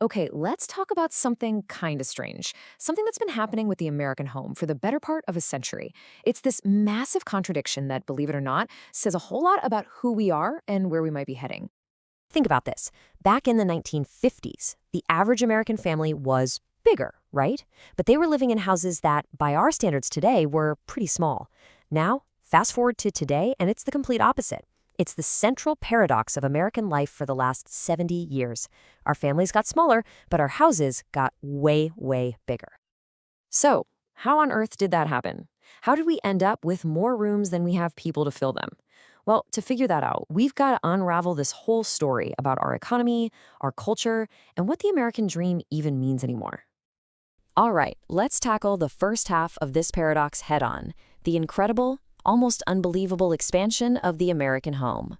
Okay, let's talk about something kind of strange. Something that's been happening with the American home for the better part of a century. It's this massive contradiction that, believe it or not, says a whole lot about who we are and where we might be heading. Think about this. Back in the 1950s, the average American family was bigger, right? But they were living in houses that, by our standards today, were pretty small. Now, fast forward to today, and it's the complete opposite. It's the central paradox of American life for the last 70 years. Our families got smaller, but our houses got way, way bigger. So, how on earth did that happen? How did we end up with more rooms than we have people to fill them? Well, to figure that out, we've got to unravel this whole story about our economy, our culture, and what the American dream even means anymore. All right, let's tackle the first half of this paradox head on, the incredible, almost unbelievable expansion of the American home.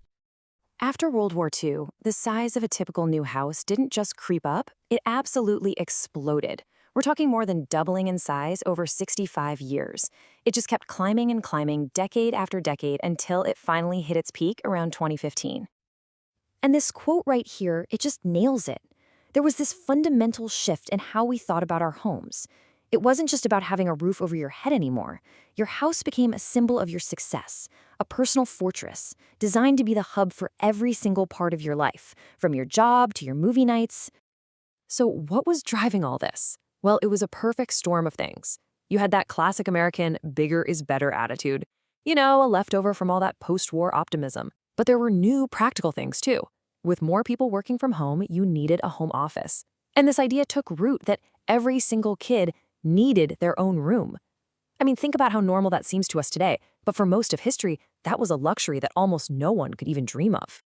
After World War II, the size of a typical new house didn't just creep up, it absolutely exploded. We're talking more than doubling in size over 65 years. It just kept climbing and climbing decade after decade until it finally hit its peak around 2015. And this quote right here, it just nails it. There was this fundamental shift in how we thought about our homes. It wasn't just about having a roof over your head anymore. Your house became a symbol of your success, a personal fortress, designed to be the hub for every single part of your life, from your job to your movie nights. So, what was driving all this? Well, it was a perfect storm of things. You had that classic American bigger is better attitude, a leftover from all that post war optimism. But there were new practical things too. With more people working from home, you needed a home office. And this idea took root that every single kid needed their own room. I mean, think about how normal that seems to us today, but for most of history, that was a luxury that almost no one could even dream of.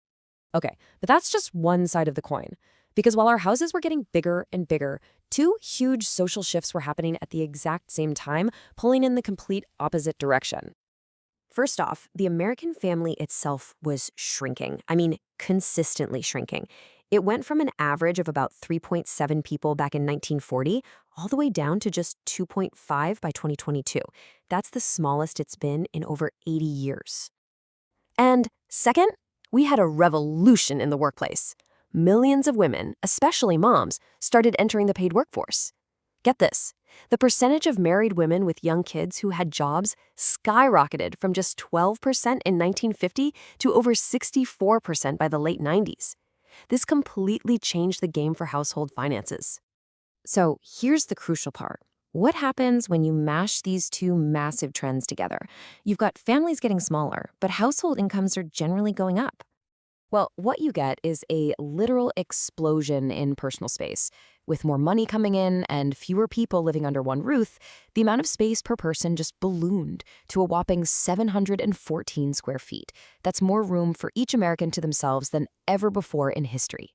Okay, but that's just one side of the coin. Because while our houses were getting bigger and bigger, two huge social shifts were happening at the exact same time, pulling in the complete opposite direction. First off, the American family itself was shrinking. I mean, consistently shrinking. It went from an average of about 3.7 people back in 1940 all the way down to just 2.5 by 2022. That's the smallest it's been in over 80 years. And second, we had a revolution in the workplace. Millions of women, especially moms, started entering the paid workforce. Get this, the percentage of married women with young kids who had jobs skyrocketed from just 12% in 1950 to over 64% by the late 90s. This completely changed the game for household finances. So here's the crucial part. What happens when you mash these two massive trends together? You've got families getting smaller, but household incomes are generally going up. Well, what you get is a literal explosion in personal space. With more money coming in and fewer people living under one roof, the amount of space per person just ballooned to a whopping 714 square feet. That's more room for each American to themselves than ever before in history.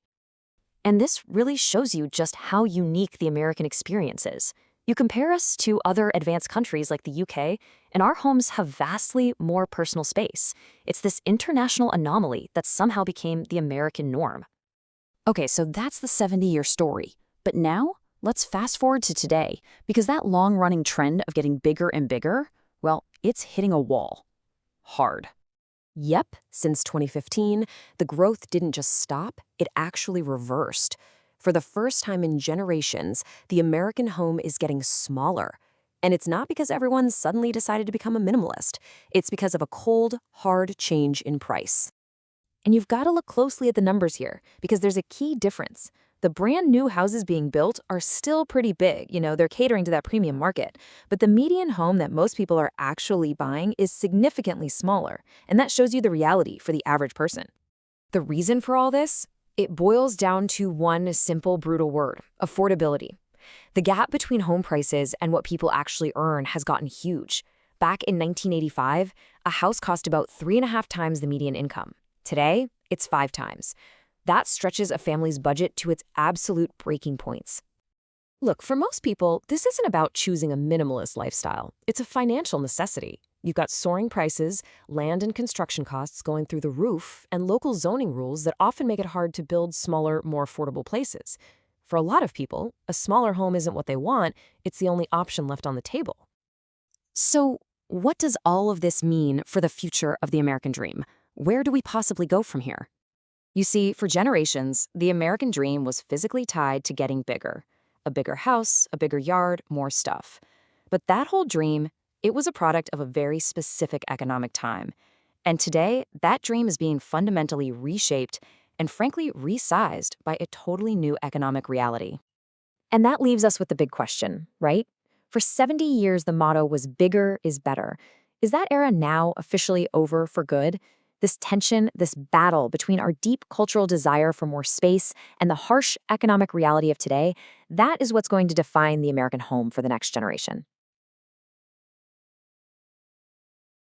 And this really shows you just how unique the American experience is. You compare us to other advanced countries like the UK, and our homes have vastly more personal space. It's this international anomaly that somehow became the American norm. Okay, so that's the 70-year story. But now, let's fast forward to today, because that long-running trend of getting bigger and bigger, well, it's hitting a wall. Hard. Yep, since 2015, the growth didn't just stop, it actually reversed. For the first time in generations, the American home is getting smaller. And it's not because everyone suddenly decided to become a minimalist. It's because of a cold, hard change in price. And you've got to look closely at the numbers here, because there's a key difference. The brand new houses being built are still pretty big, they're catering to that premium market. But the median home that most people are actually buying is significantly smaller, and that shows you the reality for the average person. The reason for all this? It boils down to one simple, brutal word: affordability. The gap between home prices and what people actually earn has gotten huge. Back in 1985, a house cost about 3.5 times the median income. Today, it's 5 times. That stretches a family's budget to its absolute breaking points. Look, for most people, this isn't about choosing a minimalist lifestyle. It's a financial necessity. You've got soaring prices, land and construction costs going through the roof, and local zoning rules that often make it hard to build smaller, more affordable places. For a lot of people, a smaller home isn't what they want, it's the only option left on the table. So, what does all of this mean for the future of the American dream? Where do we possibly go from here? You see, for generations, the American dream was physically tied to getting bigger. A bigger house, a bigger yard, more stuff. But that whole dream, it was a product of a very specific economic time. And today, that dream is being fundamentally reshaped and frankly resized by a totally new economic reality. And that leaves us with the big question, right? For 70 years, the motto was bigger is better. Is that era now officially over for good? This tension, this battle between our deep cultural desire for more space and the harsh economic reality of today, that is what's going to define the American home for the next generation.